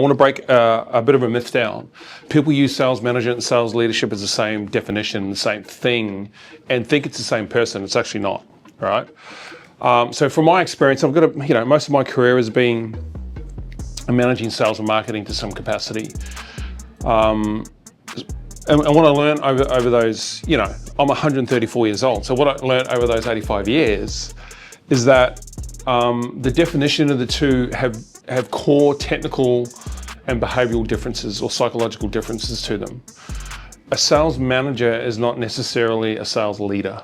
want to break a bit of a myth down. People use sales management and sales leadership as the same definition, the same thing, and think it's the same person. It's actually not, right? So from my experience, I've got most of my career has been managing sales and marketing to some capacity. And what I learned over those, I'm 134 years old. So what I learned over those 85 years is that the definition of the two have core technical and behavioral differences or psychological differences to them. A sales manager is not necessarily a sales leader.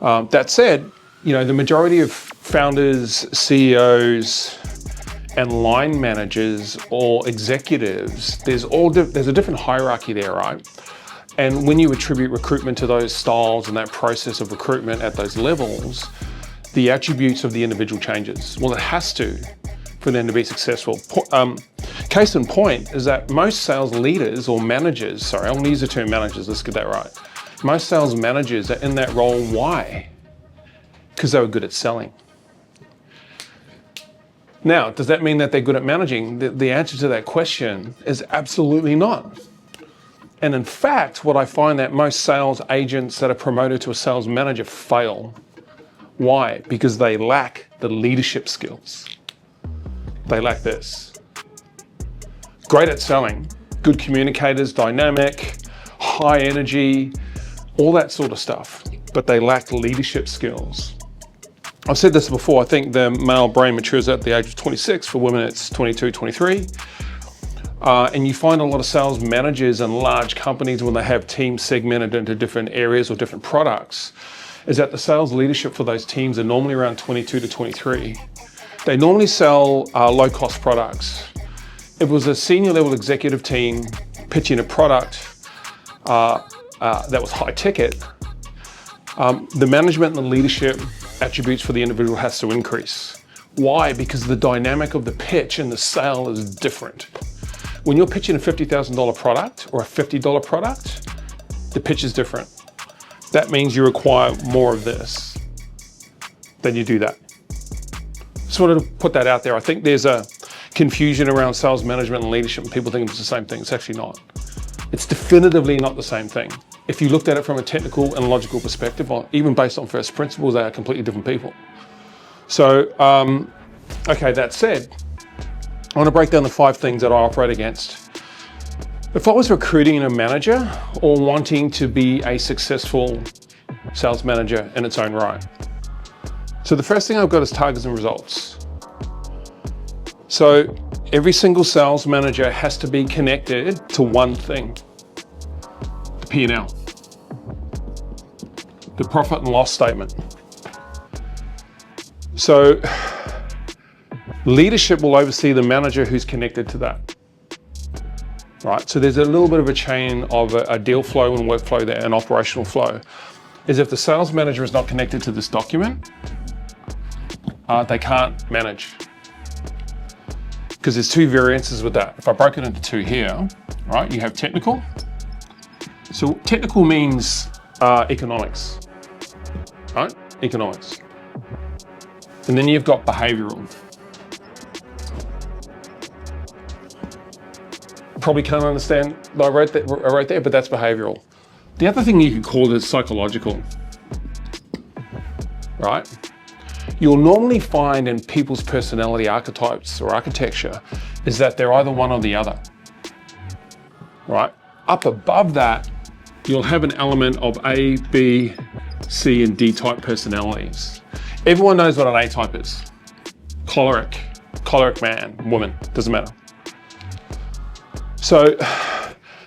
That said, the majority of founders, CEOs, and line managers or executives, there's a different hierarchy there, right? And when you attribute recruitment to those styles and that process of recruitment at those levels, the attributes of the individual changes. Well, it has to for them to be successful. Case in point is that most sales leaders or managers, sorry, I want to use the term managers, let's get that right. Most sales managers are in that role, why? Because they were good at selling. Now, does that mean that they're good at managing? The answer to that question is absolutely not. And in fact, what I find that most sales agents that are promoted to a sales manager fail. Why? Because they lack the leadership skills. They lack this. Great at selling, good communicators, dynamic, high energy, all that sort of stuff, but they lack leadership skills. I've said this before, I think the male brain matures at the age of 26, for women it's 22, 23. And you find a lot of sales managers in large companies when they have teams segmented into different areas or different products, is that the sales leadership for those teams are normally around 22 to 23. They normally sell low-cost products. If it was a senior level executive team pitching a product that was high ticket, the management and the leadership attributes for the individual has to increase. Why? Because the dynamic of the pitch and the sale is different. When you're pitching a $50,000 product or a $50 product, the pitch is different. That means you require more of this than you do that. Just wanted to put that out there. I think there's a confusion around sales management and leadership, and people think it's the same thing. It's actually not. It's definitively not the same thing. If you looked at it from a technical and logical perspective, or even based on first principles, they are completely different people. So, okay, that said, I want to break down the 5 things that I operate against. If I was recruiting a manager or wanting to be a successful sales manager in its own right. So the first thing I've got is targets and results. So every single sales manager has to be connected to one thing, the P&L, the profit and loss statement. So leadership will oversee the manager who's connected to that. Right, so there's a little bit of a chain of a deal flow and workflow there, an operational flow. Is if the sales manager is not connected to this document, they can't manage. Because there's 2 variances with that. If I break it into 2 here, right, you have technical. So technical means economics, right? Economics. And then you've got behavioral. Probably can't understand that I wrote there, but that's behavioral. The other thing you could call it is psychological, right? You'll normally find in people's personality archetypes or architecture is that they're either one or the other, right? Up above that, you'll have an element of A, B, C, and D type personalities. Everyone knows what an A type is. Choleric man, woman, doesn't matter. So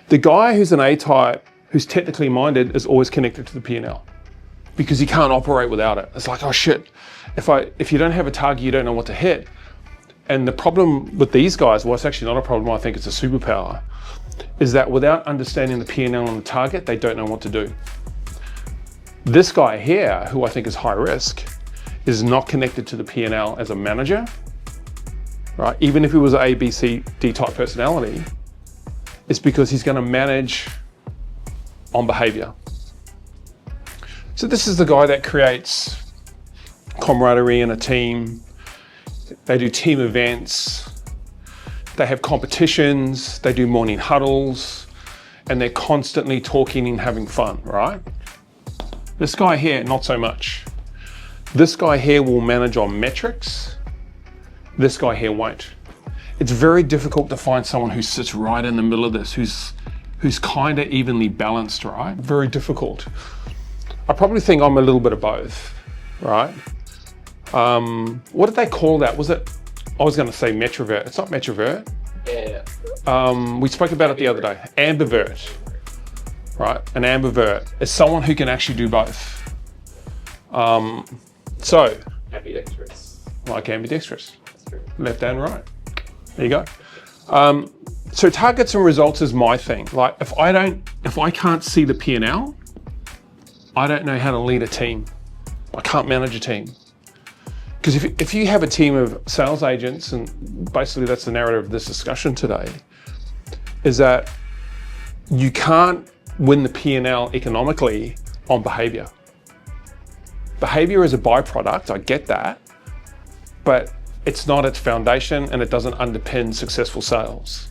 the guy who's an A-type, who's technically minded, is always connected to the P&L because he can't operate without it. It's like, oh shit, if you don't have a target, you don't know what to hit. And the problem with these guys, well, it's actually not a problem, I think it's a superpower, is that without understanding the P&L and the target, they don't know what to do. This guy here, who I think is high risk, is not connected to the P&L as a manager, right? Even if he was an A, B, C, D type personality, it's because he's going to manage on behavior. So this is the guy that creates camaraderie in a team. They do team events. They have competitions, they do morning huddles, and they're constantly talking and having fun, right? This guy here, not so much. This guy here will manage on metrics. This guy here won't. It's very difficult to find someone who sits right in the middle of this, who's kind of evenly balanced, right? Very difficult. I probably think I'm a little bit of both, right? What did they call that? Was it, I was going to say metrovert. It's not metrovert. Yeah. We spoke about it the other day. Ambivert, right? An ambivert is someone who can actually do both. So, Ambidextrous. like ambidextrous, That's true. left and right. There you go. So targets and results is my thing. Like if I can't see the P&L, I don't know how to lead a team. I can't manage a team. Because if you have a team of sales agents, and basically that's the narrative of this discussion today, is that you can't win the P&L economically on behavior. Behavior is a byproduct, I get that, but it's not its foundation and it doesn't underpin successful sales.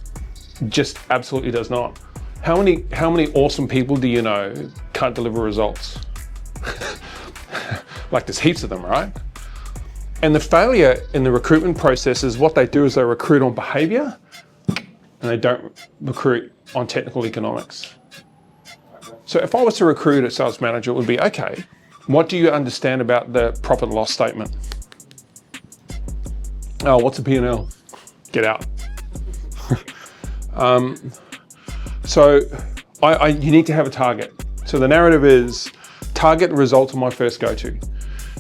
Just absolutely does not. How many awesome people do you know can't deliver results? Like there's heaps of them, right? And the failure in the recruitment process is what they do is they recruit on behavior and they don't recruit on technical economics. So if I was to recruit a sales manager, it would be, okay, what do you understand about the profit and loss statement? Oh, what's a P&L? Get out. So you need to have a target. So the narrative is target and result are my first go-to.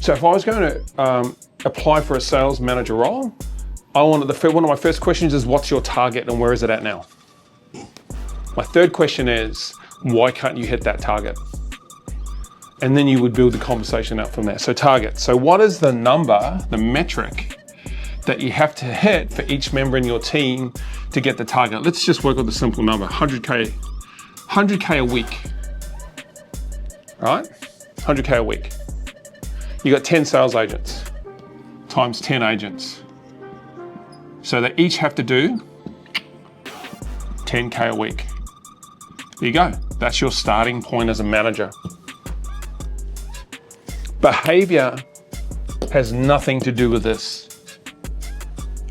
So if I was going to apply for a sales manager role, one of my first questions is what's your target and where is it at now? My third question is why can't you hit that target? And then you would build the conversation out from there. So target. So what is the number, the metric that you have to hit for each member in your team to get the target? Let's just work with a simple number, 100K a week, right? 100K a week. You got 10 sales agents times 10 agents. So they each have to do 10K a week. There you go. That's your starting point as a manager. Behavior has nothing to do with this.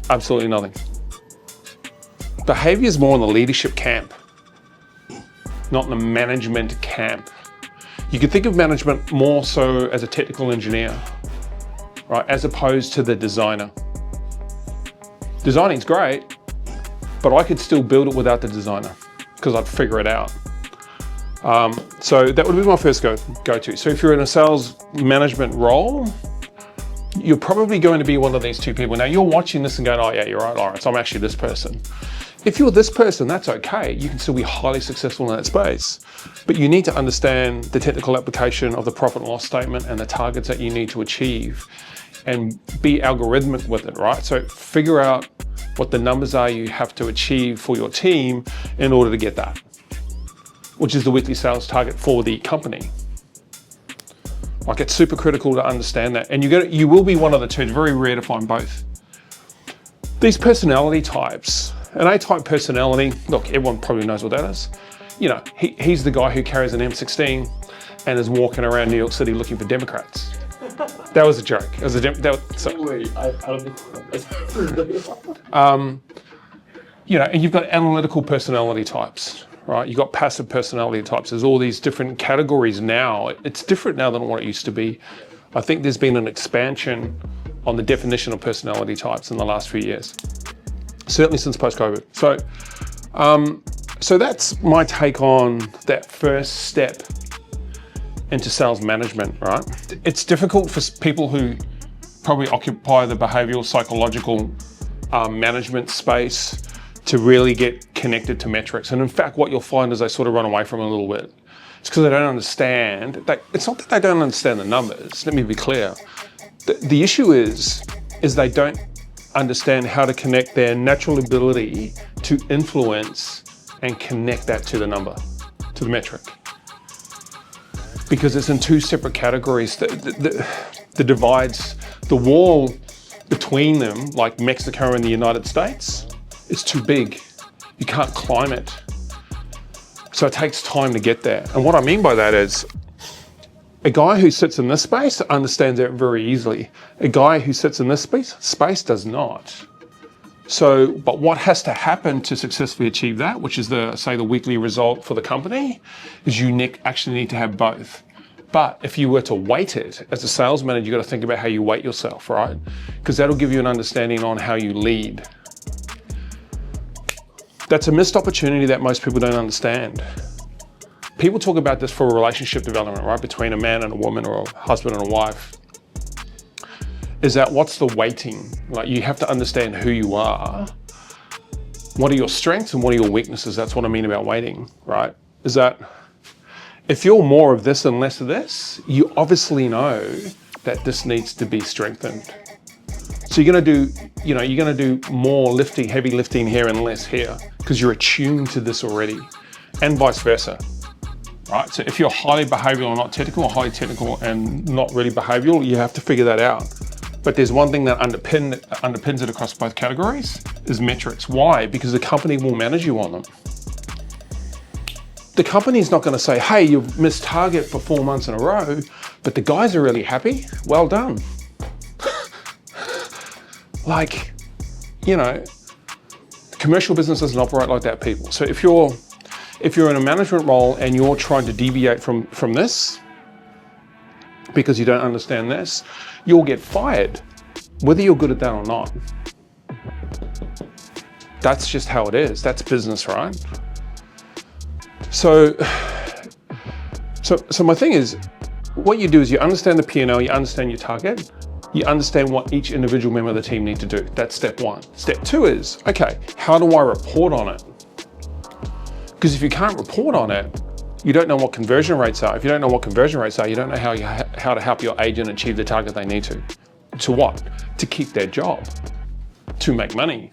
Absolutely nothing. Behavior is more in the leadership camp, not in the management camp. You can think of management more so as a technical engineer, right, as opposed to the designer. Designing's great, but I could still build it without the designer because I'd figure it out. So that would be my first go-to. So if you're in a sales management role, you're probably going to be one of these two people. Now you're watching this and going, oh yeah, you're right, Lawrence, I'm actually this person. If you're this person, that's okay. You can still be highly successful in that space. But you need to understand the technical application of the profit and loss statement and the targets that you need to achieve and be algorithmic with it, right? So figure out what the numbers are you have to achieve for your team in order to get that, which is the weekly sales target for the company. Like it's super critical to understand that. And you will be one of the two. It's very rare to find both. These personality types, an A-type personality, look, everyone probably knows what that is. You know, he's the guy who carries an M16 and is walking around New York City looking for Democrats. That was a joke. It was Wait, I don't think you know, and you've got analytical personality types, right? You've got passive personality types. There's all these different categories now. It's different now than what it used to be. I think there's been an expansion on the definition of personality types in the last few years, certainly since post-COVID. So that's my take on that first step into sales management, right? It's difficult for people who probably occupy the behavioral psychological management space to really get connected to metrics. And in fact, what you'll find is they sort of run away from it a little bit. It's because they don't understand. It's not that they don't understand the numbers. Let me be clear. The issue is they don't understand how to connect their natural ability to influence and connect that to the number, to the metric. Because it's in two separate categories. The divides, the wall between them, like Mexico and the United States, It's too big. You can't climb it. So it takes time to get there. And what I mean by that is, a guy who sits in this space understands it very easily. A guy who sits in this space does not. So, but what has to happen to successfully achieve that, which is the weekly result for the company, is you actually need to have both. But if you were to weight it, as a sales manager, you've got to think about how you weight yourself, right? Because that'll give you an understanding on how you lead. That's a missed opportunity that most people don't understand. People talk about this for relationship development, right? Between a man and a woman, or a husband and a wife. Is that what's the weighting? Like, you have to understand who you are. What are your strengths and what are your weaknesses? That's what I mean about weighting, right? Is that if you're more of this and less of this, you obviously know that this needs to be strengthened. So you're gonna do more lifting, heavy lifting here and less here, because you're attuned to this already, and vice versa. Right, so if you're highly behavioral and not technical, or highly technical and not really behavioral, you have to figure that out. But there's one thing that underpins it across both categories, is metrics. Why? Because the company will manage you on them. The company's not going to say, hey, you've missed target for 4 months in a row, but the guys are really happy. Well done. Like, commercial business doesn't operate like that, people. So if you're in a management role and you're trying to deviate from this because you don't understand this, you'll get fired, whether you're good at that or not. That's just how it is. That's business, right? So my thing is, what you do is you understand the P&L, you understand your target, you understand what each individual member of the team need to do. That's step one. Step two is, okay, how do I report on it? Because if you can't report on it, you don't know what conversion rates are. If you don't know what conversion rates are, you don't know how to help your agent achieve the target they need to. To what? To keep their job, to make money,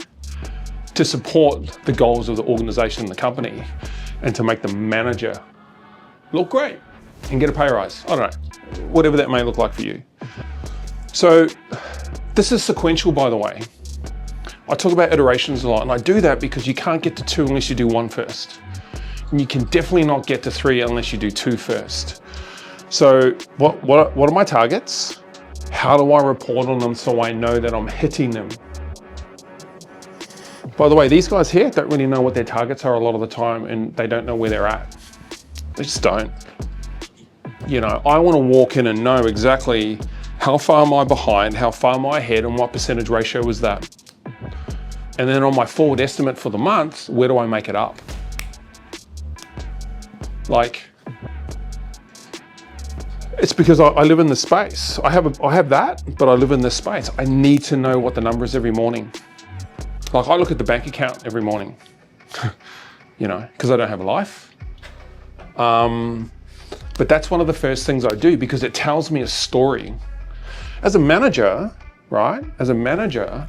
to support the goals of the organization and the company, and to make the manager look great and get a pay rise. I don't know, whatever that may look like for you. So this is sequential, by the way. I talk about iterations a lot, and I do that because you can't get to 2 unless you do 1 first. And you can definitely not get to 3 unless you do 2 first. So what are my targets? How do I report on them so I know that I'm hitting them? By the way, these guys here don't really know what their targets are a lot of the time, and they don't know where they're at. They just don't. I want to walk in and know exactly how far am I behind, how far am I ahead, and what percentage ratio is that? And then on my forward estimate for the month, where do I make it up? Like, it's because I live in this space. I have that, but I live in this space. I need to know what the number is every morning. Like, I look at the bank account every morning, because I don't have a life. But that's one of the first things I do because it tells me a story. As a manager, right? As a manager,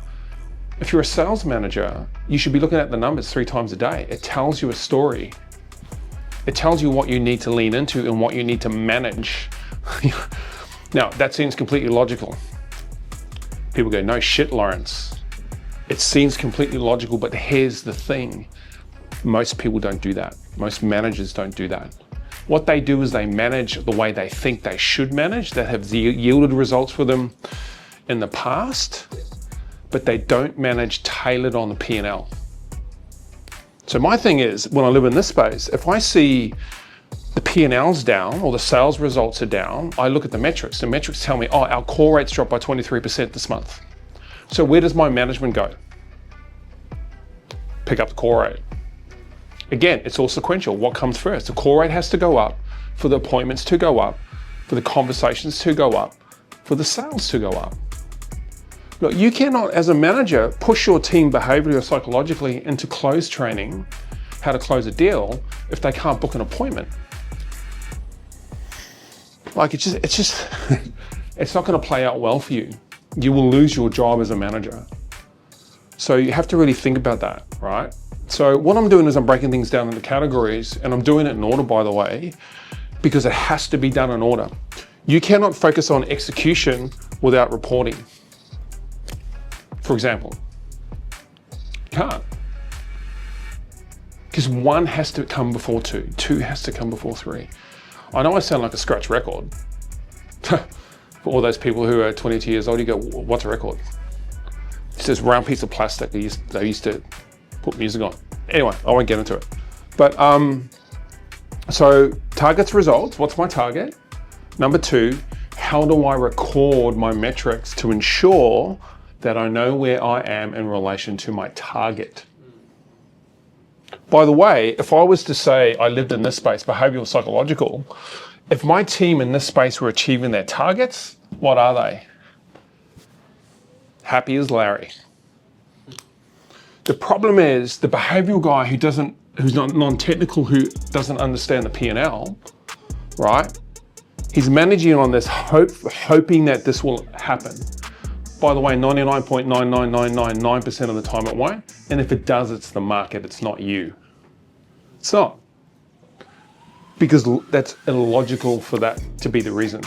if you're a sales manager, you should be looking at the numbers 3 times a day. It tells you a story. It tells you what you need to lean into and what you need to manage. Now, that seems completely logical. People go, no shit, Lawrence. It seems completely logical, but here's the thing. Most people don't do that. Most managers don't do that. What they do is they manage the way they think they should manage, that have yielded results for them in the past, but they don't manage tailored on the P&L. So my thing is, when I live in this space, if I see the P&L's down or the sales results are down, I look at the metrics. The metrics tell me, oh, our call rate's dropped by 23% this month. So where does my management go? Pick up the call rate. Again, it's all sequential. What comes first? The call rate has to go up for the appointments to go up, for the conversations to go up, for the sales to go up. Look, you cannot, as a manager, push your team behaviorally or psychologically into close training, how to close a deal, if they can't book an appointment. Like, it's not going to play out well for you. You will lose your job as a manager. So you have to really think about that, right? So what I'm doing is I'm breaking things down into categories, and I'm doing it in order, by the way, because it has to be done in order. You cannot focus on execution without reporting. For example, you can't. Because one has to come before two. Two has to come before three. I know I sound like a scratch record. For all those people who are 22 years old, you go, what's a record? It's this round piece of plastic they used to put music on. Anyway, I won't get into it. But so targets results, what's my target? Number two, how do I record my metrics to ensure that I know where I am in relation to my target? By the way, if I was to say I lived in this space, behavioral psychological, if my team in this space were achieving their targets, what are they? Happy as Larry. The problem is the behavioral guy who's not non-technical, who doesn't understand the P&L, right? He's managing on this hoping that this will happen. By the way, 99.99999% of the time it won't. And if it does, it's the market, it's not you. It's not. Because that's illogical for that to be the reason.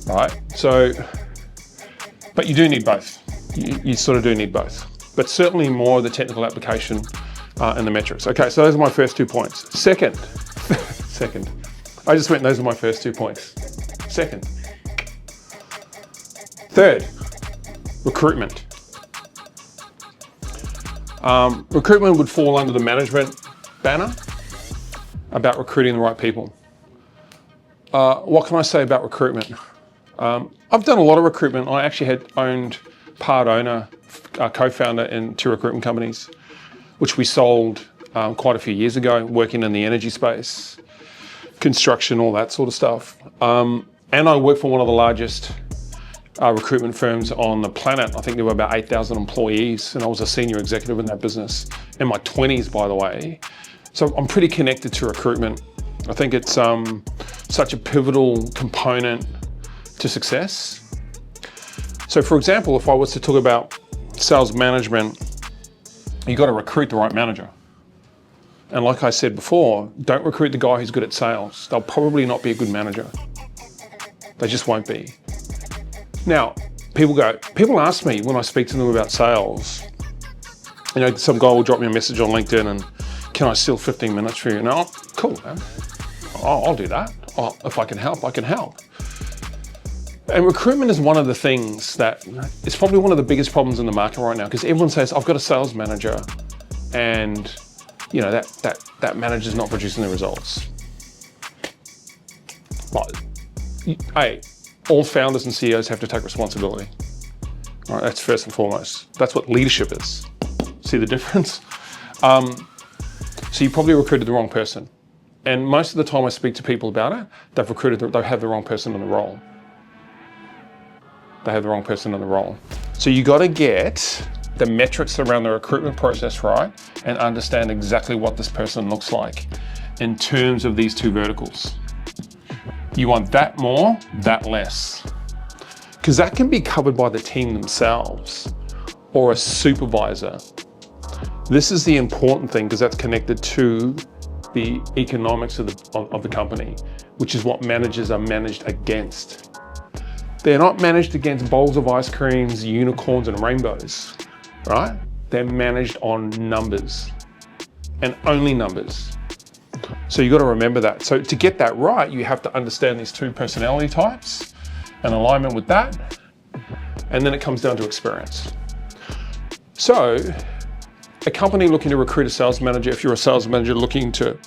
Right? So, but you do need both. You sort of do need both. But certainly more of the technical application and the metrics. Okay, so those are my first 2 points. Second, I just went, those are my first 2 points. Second. Third, recruitment. Recruitment would fall under the management banner about recruiting the right people. What can I say about recruitment? I've done a lot of recruitment. I actually owned part owner, co-founder in 2 recruitment companies, which we sold quite a few years ago, working in the energy space, construction, all that sort of stuff. And I worked for one of the largest recruitment firms on the planet. I think there were about 8,000 employees, and I was a senior executive in that business in my 20s, by the way. So I'm pretty connected to recruitment. I think it's such a pivotal component to success. So for example, if I was to talk about sales management, you got to recruit the right manager. And like I said before, don't recruit the guy who's good at sales. They'll probably not be a good manager. They just won't be. Now, people ask me when I speak to them about sales, you know, some guy will drop me a message on LinkedIn and, can I steal 15 minutes for you? And oh, cool, man. I'll do that. If I can help, I can help. And recruitment is one of the things that is probably one of the biggest problems in the market right now, because everyone says, I've got a sales manager, and you know, that manager's not producing the results. But, hey, all founders and CEOs have to take responsibility. All right, that's first and foremost. That's what leadership is. See the difference? So you probably recruited the wrong person. And most of the time I speak to people about it, they have the wrong person in the role. They have the wrong person in the role. So you got to get the metrics around the recruitment process right and understand exactly what this person looks like in terms of these 2 verticals. You want that more, that less. Because that can be covered by the team themselves or a supervisor. This is the important thing, because that's connected to the economics of the company, which is what managers are managed against. They're not managed against bowls of ice creams, unicorns, and rainbows, right? They're managed on numbers and only numbers. So you got to remember that. So to get that right, you have to understand these 2 personality types and alignment with that. And then it comes down to experience. So a company looking to recruit a sales manager, if you're a sales manager looking to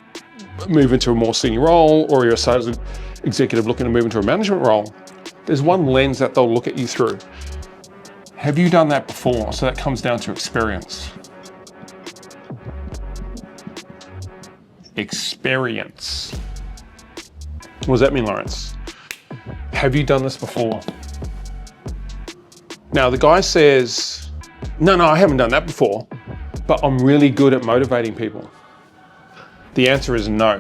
move into a more senior role, or you're a sales executive looking to move into a management role, there's one lens that they'll look at you through. Have you done that before? So that comes down to experience. Experience. What does that mean, Lawrence? Have you done this before? Now the guy says, no, I haven't done that before, but I'm really good at motivating people. The answer is no.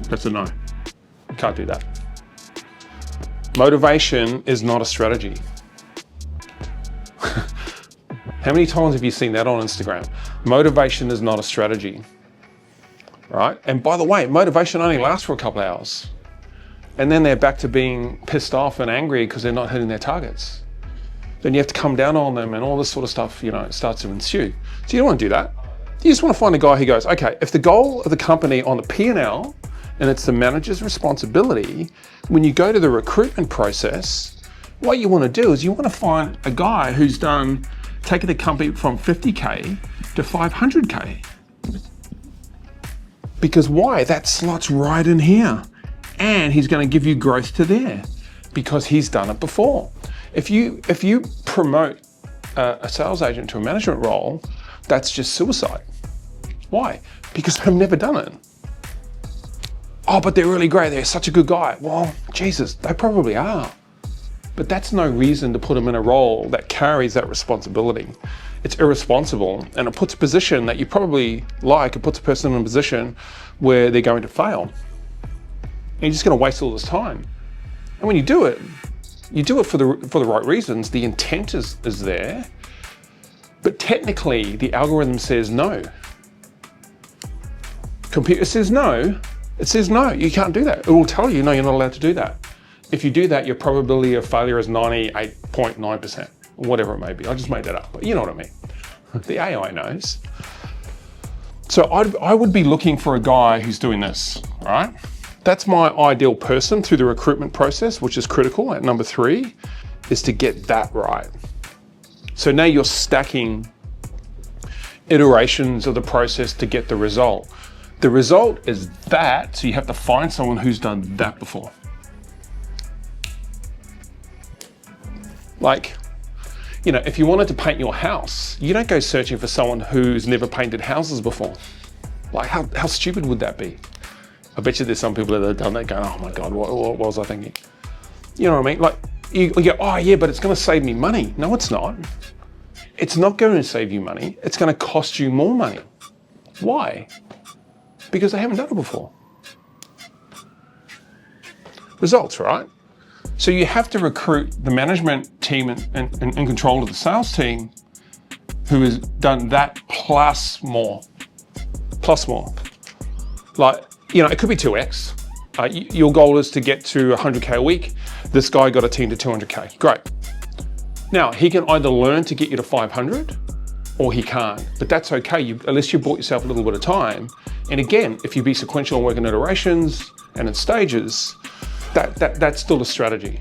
That's a no. Can't do that. Motivation is not a strategy. How many times have you seen that on Instagram? Motivation is not a strategy, right? And by the way, motivation only lasts for a couple of hours. And then they're back to being pissed off and angry because they're not hitting their targets. Then you have to come down on them and all this sort of stuff, you know, starts to ensue. So you don't want to do that. You just want to find a guy who goes, okay, if the goal of the company on the P&L, and it's the manager's responsibility, when you go to the recruitment process, what you want to do is you want to find a guy who's taken the company from 50K to 500K. Because why? That slots right in here. And he's going to give you growth to there because he's done it before. If you promote a sales agent to a management role, that's just suicide. Why? Because I've never done it. Oh, but they're really great. They're such a good guy. Well, Jesus, they probably are. But that's no reason to put them in a role that carries that responsibility. It's irresponsible, and it puts a position that you probably like, it puts a person in a position where they're going to fail. And you're just going to waste all this time. And when you do it for the right reasons. The intent is there, but technically the algorithm says no. Computer says no. It says no, you can't do that. It will tell you, no, you're not allowed to do that. If you do that, your probability of failure is 98.9%, whatever it may be. I just made that up, but you know what I mean. The AI knows. So I would be looking for a guy who's doing this, right? That's my ideal person through the recruitment process, which is critical at number 3, is to get that right. So now you're stacking iterations of the process to get the result. The result is that, so you have to find someone who's done that before. Like, you know, if you wanted to paint your house, you don't go searching for someone who's never painted houses before. Like, how stupid would that be? I bet you there's some people that have done that going, oh my God, what was I thinking? You know what I mean? Like, you go, oh yeah, but it's gonna save me money. No, it's not. It's not going to save you money. It's gonna cost you more money. Why? Because they haven't done it before. Results, right? So you have to recruit the management team and in control of the sales team who has done that plus more. Like, you know, it could be 2x. Your goal is to get to 100K a week. This guy got a team to 200K. Great. Now, he can either learn to get you to 500 or he can't, but that's okay. At least you bought yourself a little bit of time. And again, if you be sequential and work in iterations and in stages, that's still a strategy,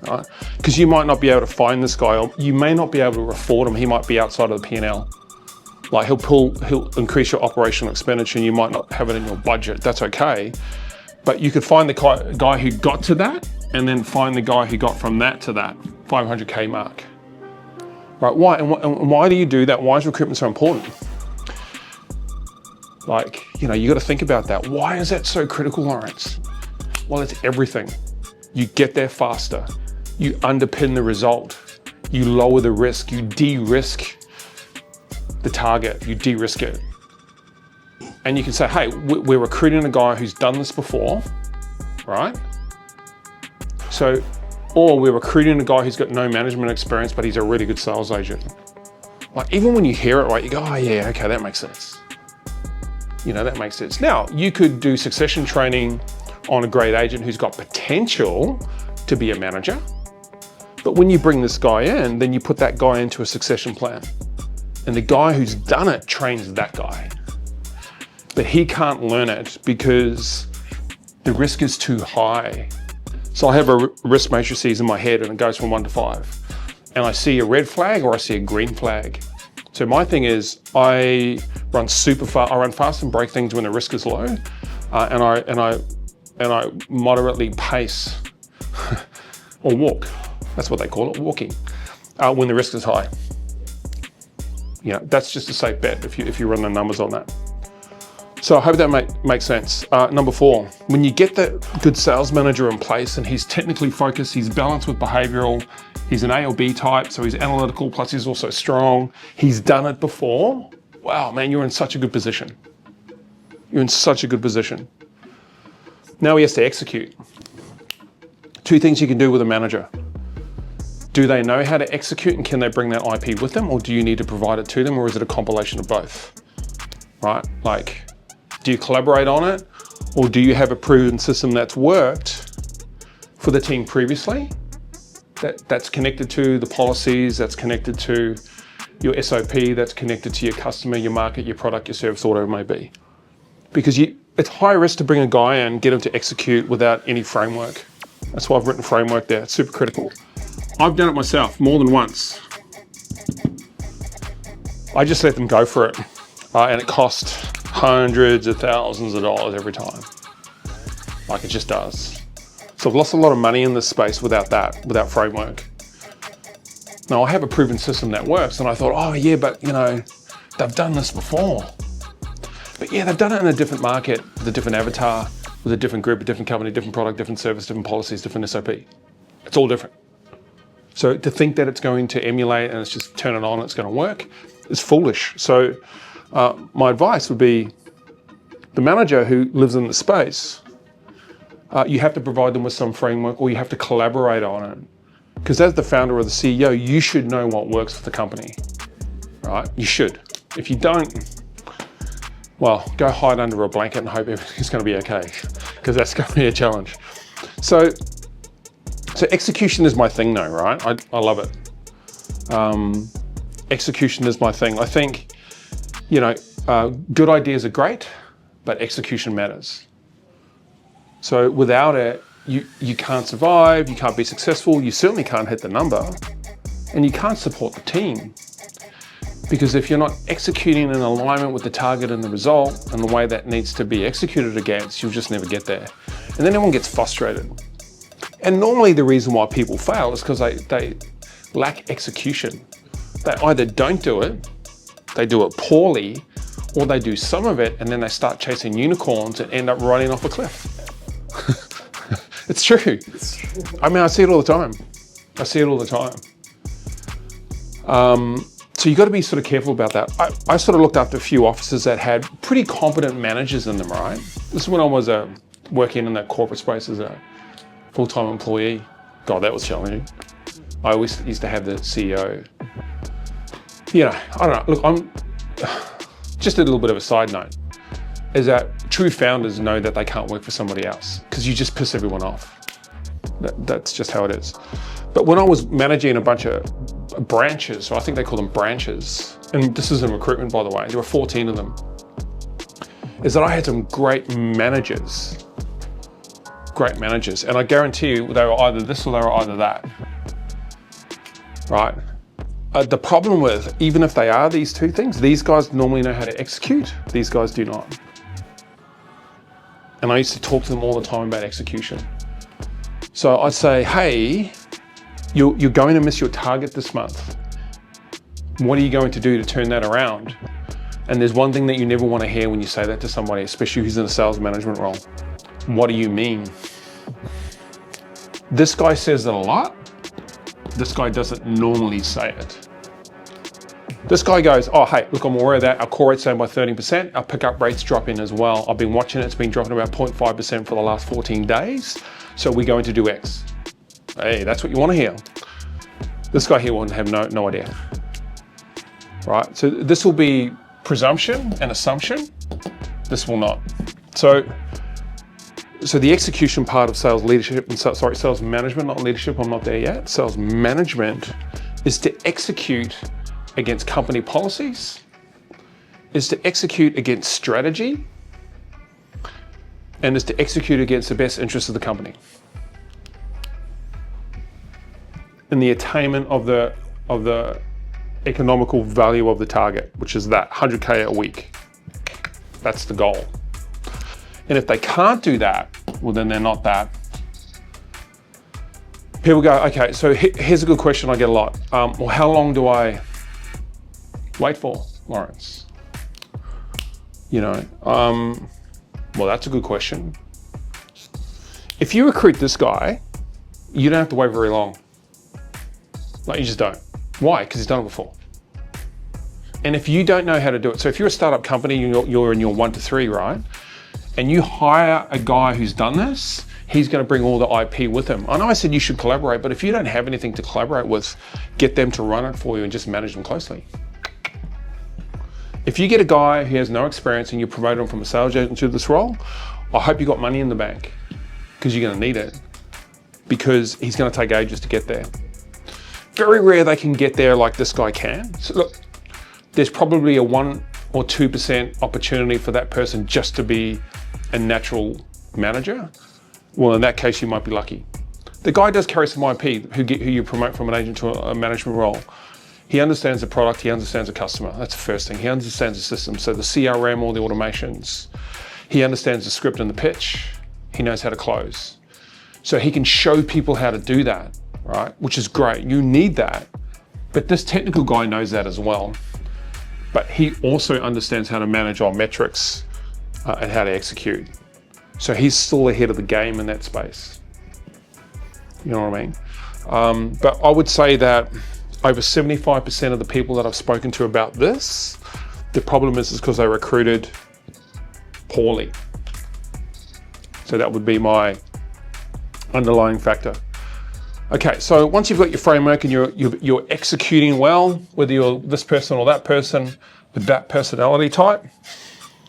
right? Because you might not be able to find this guy, or you may not be able to afford him. He might be outside of the P&L. Like he'll increase your operational expenditure and you might not have it in your budget. That's okay. But you could find the guy who got to that and then find the guy who got from that to that 500K mark. Right, why? And why do you do that? Why is recruitment so important? Like, you know, you got to think about that. Why is that so critical, Lawrence? Well, it's everything. You get there faster. You underpin the result. You lower the risk. You de-risk the target. You de-risk it. And you can say, hey, we're recruiting a guy who's done this before, right? So, or we're recruiting a guy who's got no management experience, but he's a really good sales agent. Like, even when you hear it, right, you go, oh yeah, okay, that makes sense. You know, that makes sense. Now, you could do succession training on a great agent who's got potential to be a manager. But when you bring this guy in, then you put that guy into a succession plan. And the guy who's done it trains that guy. But he can't learn it because the risk is too high. So I have a risk matrices in my head and it goes from 1 to 5. And I see a red flag or I see a green flag. So my thing is I run super fast. I run fast and break things when the risk is low. And I moderately pace or walk. That's what they call it, walking, when the risk is high. You know, that's just a safe bet if you run the numbers on that. So I hope that makes sense. Number 4, when you get that good sales manager in place and he's technically focused, he's balanced with behavioral, he's an A or B type, so he's analytical, plus he's also strong, he's done it before, wow, man, you're in such a good position. You're in such a good position. Now he has to execute. 2 things you can do with a manager. Do they know how to execute and can they bring that IP with them, or do you need to provide it to them, or is it a compilation of both? Right? Like, do you collaborate on it, or do you have a proven system that's worked for the team previously, that's connected to the policies, that's connected to your SOP that's connected to your customer, your market, your product, your service, whatever it may be. Because it's high risk to bring a guy in, get him to execute without any framework. That's why I've written framework there. It's super critical. I've done it myself more than once. I just let them go for it. And it costs hundreds of thousands of dollars every time. Like it just does. So I've lost a lot of money in this space without without framework. Now I have a proven system that works, and I thought, oh yeah, but they've done this before. But yeah, they've done it in a different market, with a different avatar, with a different group, a different company, different product, different service, different policies, different SOP. It's all different. So to think that it's going to emulate and it's just turn it on, it's going to work, is foolish. So my advice would be the manager who lives in the space, you have to provide them with some framework, or you have to collaborate on it. Because as the founder or the CEO, you should know what works for the company, right? You should. If you don't, well, go hide under a blanket and hope everything's going to be okay, because that's going to be a challenge. So execution is my thing though, right? I love it. Execution is my thing. I think, good ideas are great, but execution matters. So without it, you can't survive, you can't be successful, you certainly can't hit the number, and you can't support the team. Because if you're not executing in alignment with the target and the result and the way that needs to be executed against, you'll just never get there. And then everyone gets frustrated. And normally the reason why people fail is because they lack execution. They either don't do it, they do it poorly, or they do some of it and then they start chasing unicorns and end up running off a cliff. It's true. I mean, I see it all the time. So you got to be sort of careful about that. I sort of looked after a few offices that had pretty competent managers in them, right? This is when I was working in that corporate space as a full-time employee. God, that was challenging. I always used to have the CEO. I don't know. Look, I'm just a little bit of a side note, is that true founders know that they can't work for somebody else because you just piss everyone off. That's just how it is. But when I was managing a bunch of branches, so I think they call them branches, and this is in recruitment, by the way, there were 14 of them, is that I had some great managers. And I guarantee you they were either this or they were either that, right? The problem with, even if they are these two things, these guys normally know how to execute, these guys do not. And I used to talk to them all the time about execution. So I'd say, hey, you're going to miss your target this month. What are you going to do to turn that around? And there's one thing that you never want to hear when you say that to somebody, especially who's in a sales management role. What do you mean? This guy says it a lot. This guy doesn't normally say it. This guy goes, oh, hey, look, I'm aware of that. Our core rate's down by 30%. Our pickup rate's dropping as well. I've been watching it. It's been dropping about 0.5% for the last 14 days. So we're going to do X. Hey, that's what you want to hear. This guy here will have no idea. Right? So this will be presumption and assumption. This will not. So the execution part of sales leadership, sales management, not leadership, I'm not there yet. Sales management is to execute against company policies, is to execute against strategy, and is to execute against the best interests of the company. And the attainment of the economical value of the target, which is that 100K a week. That's the goal. And if they can't do that, well, then they're not that. People go, okay, so here's a good question I get a lot. Well, how long do I wait for, Lawrence? Well, that's a good question. If you recruit this guy, you don't have to wait very long. Like, you just don't. Why? Because he's done it before. And if you don't know how to do it, so if you're a startup company, you're in your 1 to 3, right? And you hire a guy who's done this, he's going to bring all the IP with him. I know I said you should collaborate, but if you don't have anything to collaborate with, get them to run it for you and just manage them closely. If you get a guy who has no experience and you promote him from a sales agent to this role, I hope you got money in the bank, because you're going to need it, because he's going to take ages to get there. very rare they can get there like this guy can. So look, there's probably a 1 or 2% opportunity for that person just to be a natural manager. Well, in that case, you might be lucky. The guy does carry some IP who you promote from an agent to a management role. He understands the product, he understands the customer. That's the first thing. He understands the system. So the CRM, all the automations. He understands the script and the pitch. He knows how to close. So he can show people how to do that, right? Which is great. You need that. But this technical guy knows that as well. But he also understands how to manage our metrics and how to execute. So he's still ahead of the game in that space. You know what I mean? But I would say that over 75% of the people that I've spoken to about this, the problem is because they recruited poorly. So that would be my underlying factor. Okay, so once you've got your framework and you're executing well, whether you're this person or that person with that personality type,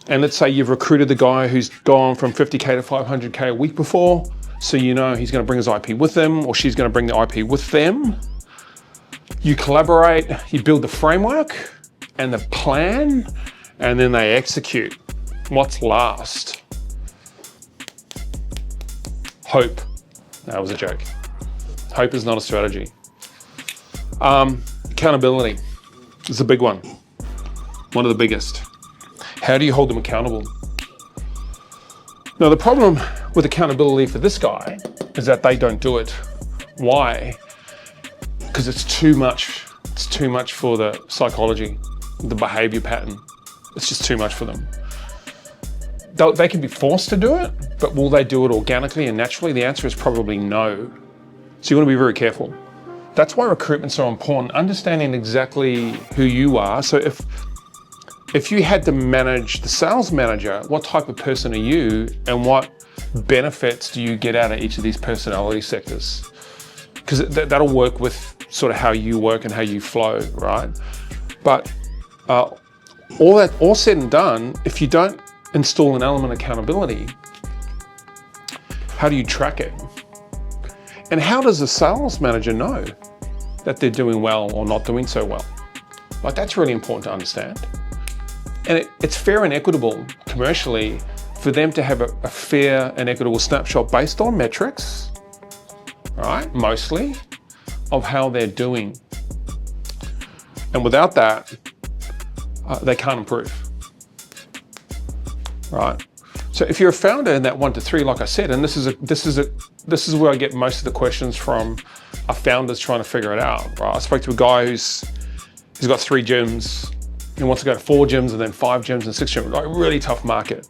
and let's say you've recruited the guy who's gone from 50K to 500K a week before, so you know he's going to bring his IP with them, or she's going to bring the IP with them. You collaborate, you build the framework and the plan, and then they execute. What's last? Hope. That was a joke. Hope is not a strategy. Accountability is a big one. One of the biggest. How do you hold them accountable? Now, the problem with accountability for this guy is that they don't do it. Why? Because it's too much. It's too much for the psychology, the behavior pattern. It's just too much for them. They can be forced to do it, but will they do it organically and naturally? The answer is probably no. So you want to be very careful. That's why recruitment's so important. Understanding exactly who you are. So if you had to manage the sales manager, what type of person are you and what benefits do you get out of each of these personality sectors? Because that'll work with sort of how you work and how you flow, right? But all said and done, if you don't install an element of accountability, how do you track it? And how does a sales manager know that they're doing well or not doing so well? Like, that's really important to understand. And it's fair and equitable commercially for them to have a fair and equitable snapshot based on metrics, right? Mostly of how they're doing. And without that, they can't improve, right? So if you're a founder in that 1 to 3, like I said, and this is where I get most of the questions from, are founders trying to figure it out, right? I spoke to a guy who's got 3 gyms. He wants to go to 4 gyms and then 5 gyms and 6 gyms, like really tough market.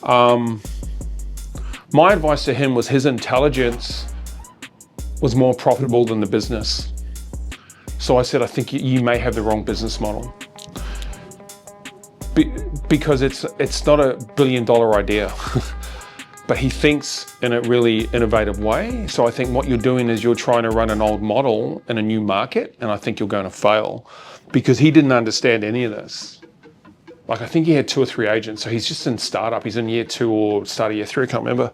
My advice to him was his intelligence was more profitable than the business. So I said, I think you may have the wrong business model. Because it's not a $1 billion idea, but he thinks in a really innovative way. So I think what you're doing is you're trying to run an old model in a new market, and I think you're going to fail because he didn't understand any of this. Like, I think he had 2 or 3 agents, so he's just in startup. He's in year 2 or start of year 3, I can't remember.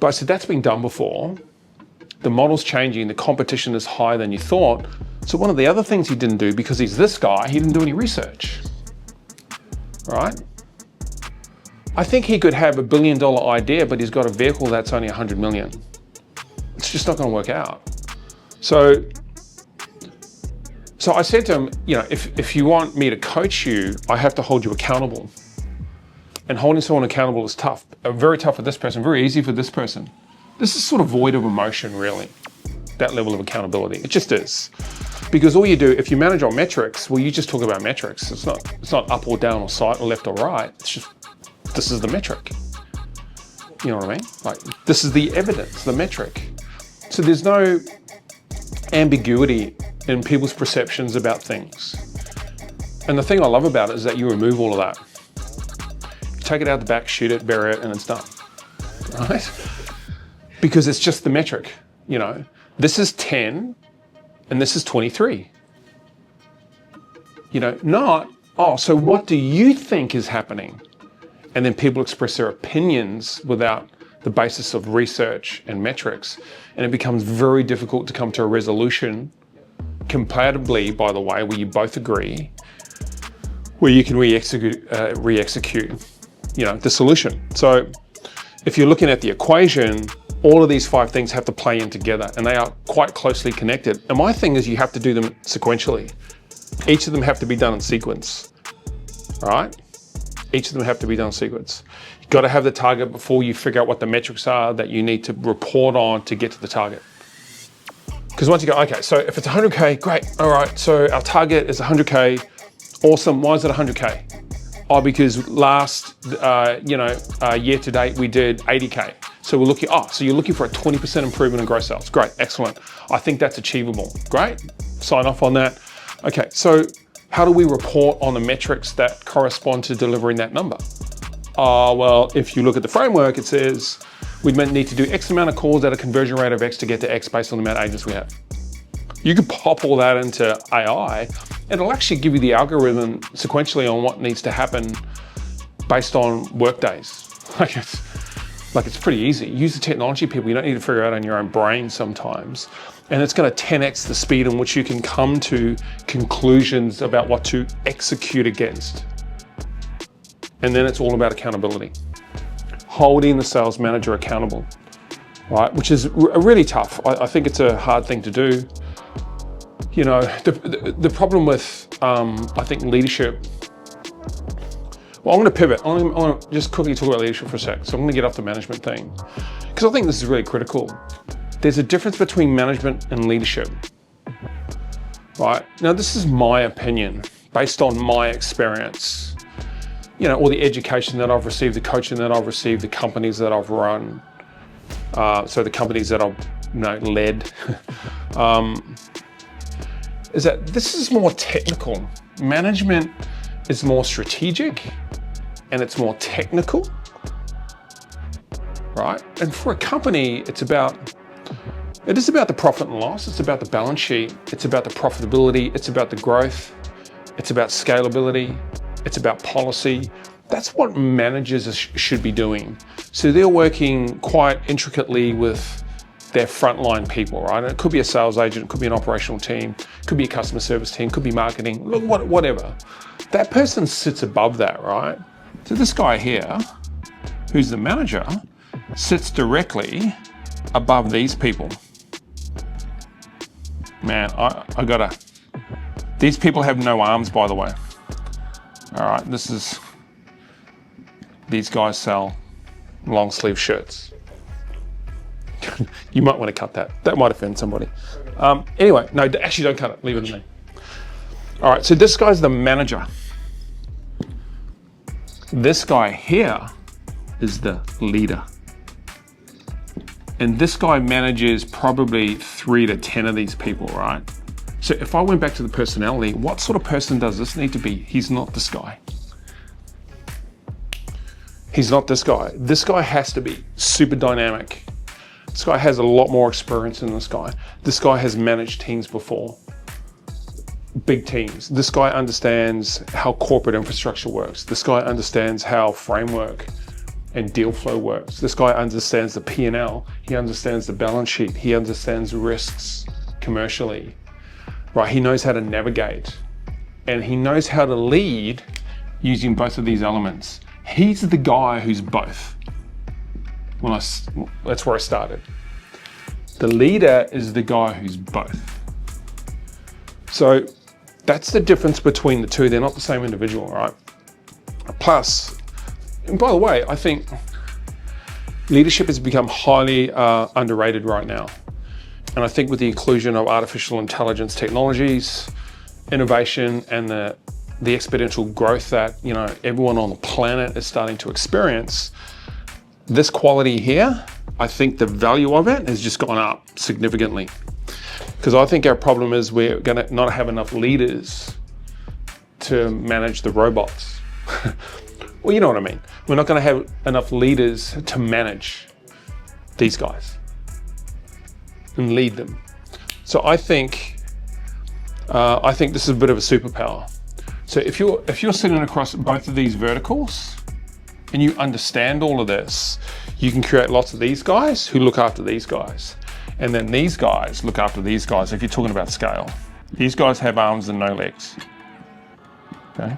But I said, that's been done before. The model's changing, the competition is higher than you thought. So one of the other things he didn't do, because he's this guy, he didn't do any research. Right? I think he could have a $1 billion idea, but he's got a vehicle that's only 100 million. It's just not going to work out. So I said to him, you know, if you want me to coach you, I have to hold you accountable. And holding someone accountable is tough. Very tough for this person, very easy for this person. This is sort of void of emotion, really, that level of accountability. It just is. Because all you do, if you manage on metrics, well, you just talk about metrics. It's not up or down or side or left or right. It's just, this is the metric. You know what I mean? Like, this is the evidence, the metric. So there's no ambiguity in people's perceptions about things. And the thing I love about it is that you remove all of that. You take it out the back, shoot it, bury it, and it's done, right? Because it's just the metric, you know. This is 10, and this is 23. You know, not, oh, so what do you think is happening? And then people express their opinions without the basis of research and metrics, and it becomes very difficult to come to a resolution compatibly, by the way, where you both agree, where you can re-execute the solution. So if you're looking at the equation, all of these 5 things have to play in together, and they are quite closely connected. And my thing is you have to do them sequentially. Each of them have to be done in sequence, all right? Each of them have to be done in sequence. You've got to have the target before you figure out what the metrics are that you need to report on to get to the target. Because once you go, okay, so if it's 100K, great, all right, so our target is 100K, awesome, why is it 100K? Oh, because last, year to date, we did 80K. So we're looking, so you're looking for a 20% improvement in gross sales. Great, excellent. I think that's achievable. Great, sign off on that. Okay, so how do we report on the metrics that correspond to delivering that number? Well, if you look at the framework, it says we need to do X amount of calls at a conversion rate of X to get to X based on the amount of agents we have. You could pop all that into AI, and it'll actually give you the algorithm sequentially on what needs to happen based on work days. It's pretty easy. Use the technology, people. You don't need to figure it out on your own brain sometimes. And it's going to 10x the speed in which you can come to conclusions about what to execute against. And then it's all about accountability. Holding the sales manager accountable, right? Which is really tough. I think it's a hard thing to do. You know, the problem with, I think, leadership. Well, I'm going to pivot. I'm going to just quickly talk about leadership for a sec. So I'm going to get off the management thing, because I think this is really critical. There's a difference between management and leadership, right? Now, this is my opinion based on my experience, you know, all the education that I've received, the coaching that I've received, the companies that I've run, so the companies that I've led, is that this is more technical. Management is more strategic and it's more technical, right? And for a company, it is about the profit and loss. It's about the balance sheet. It's about the profitability. It's about the growth. It's about scalability. It's about policy. That's what managers should be doing. So they're working quite intricately with their frontline people, right? And it could be a sales agent, it could be an operational team, it could be a customer service team, it could be marketing, whatever. That person sits above that, right? So this guy here, who's the manager, sits directly above these people. Man, these people have no arms, by the way. All right, these guys sell long sleeve shirts. You might want to cut that. That might offend somebody. Anyway, no, actually don't cut it. Leave it in there. All right, so this guy's the manager. This guy here is the leader. And this guy manages probably 3 to 10 of these people, right? So if I went back to the personality, what sort of person does this need to be? He's not this guy. He's not this guy. This guy has to be super dynamic. This guy has a lot more experience than this guy. This guy has managed teams before, big teams. This guy understands how corporate infrastructure works. This guy understands how framework and deal flow works. This guy understands the P&L. He understands the balance sheet. He understands risks commercially, right? He knows how to navigate, and he knows how to lead using both of these elements. He's the guy who's both. That's where I started. The leader is the guy who's both. So that's the difference between the two. They're not the same individual, right? Plus, and by the way, I think leadership has become highly underrated right now. And I think with the inclusion of artificial intelligence technologies, innovation, and the exponential growth that everyone on the planet is starting to experience, this quality here, I think the value of it has just gone up significantly. Because I think our problem is we're going to not have enough leaders to manage the robots. Well, you know what I mean. We're not going to have enough leaders to manage these guys and lead them. So I think this is a bit of a superpower. So if you're sitting across both of these verticals, and you understand all of this, you can create lots of these guys who look after these guys. And then these guys look after these guys if you're talking about scale. These guys have arms and no legs. Okay?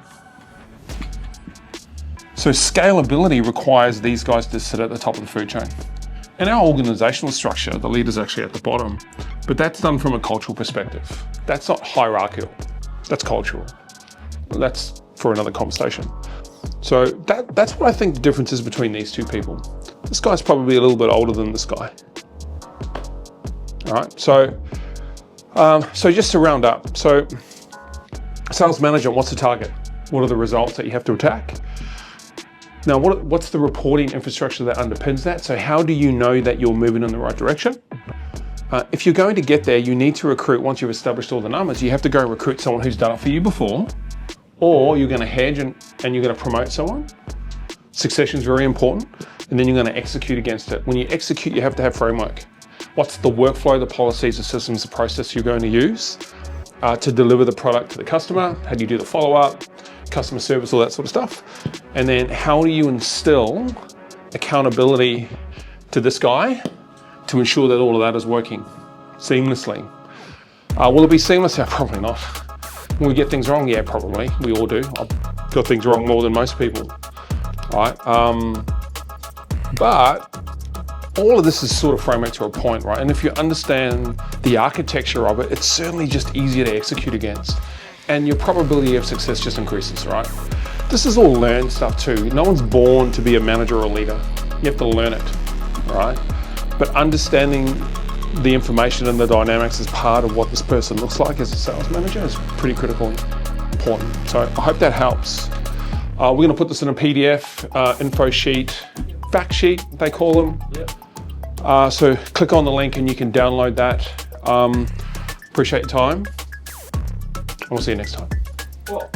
So scalability requires these guys to sit at the top of the food chain. In our organizational structure, the leader's actually at the bottom, but that's done from a cultural perspective. That's not hierarchical, that's cultural. That's for another conversation. So that's what I think the difference is between these two people. This guy's probably a little bit older than this guy. All right, so just to round up, so sales manager, what's the target? What are the results that you have to attack? Now, what's the reporting infrastructure that underpins that? So how do you know that you're moving in the right direction? If you're going to get there, you need to recruit, once you've established all the numbers, you have to go recruit someone who's done it for you before, or you're going to hedge and you're going to promote someone. Succession is very important, and then you're going to execute against it. When you execute, you have to have framework. What's the workflow, the policies, the systems, the process you're going to use to deliver the product to the customer? How do you do the follow-up, customer service, all that sort of stuff? And then how do you instill accountability to this guy to ensure that all of that is working seamlessly? Will it be seamless? Yeah, probably not. Will we get things wrong? Yeah, probably. We all do. I've got things wrong more than most people. All right. But all of this is sort of framework to a point, right? And if you understand the architecture of it, it's certainly just easier to execute against. And your probability of success just increases, right? This is all learned stuff too. No one's born to be a manager or a leader. You have to learn it, right? But understanding the information and the dynamics as part of what this person looks like as a sales manager is pretty critical and important. So I hope that helps. We're going to put this in a PDF, info sheet, fact sheet, they call them. Yeah. So click on the link and you can download that. Appreciate your time. We'll see you next time. Well,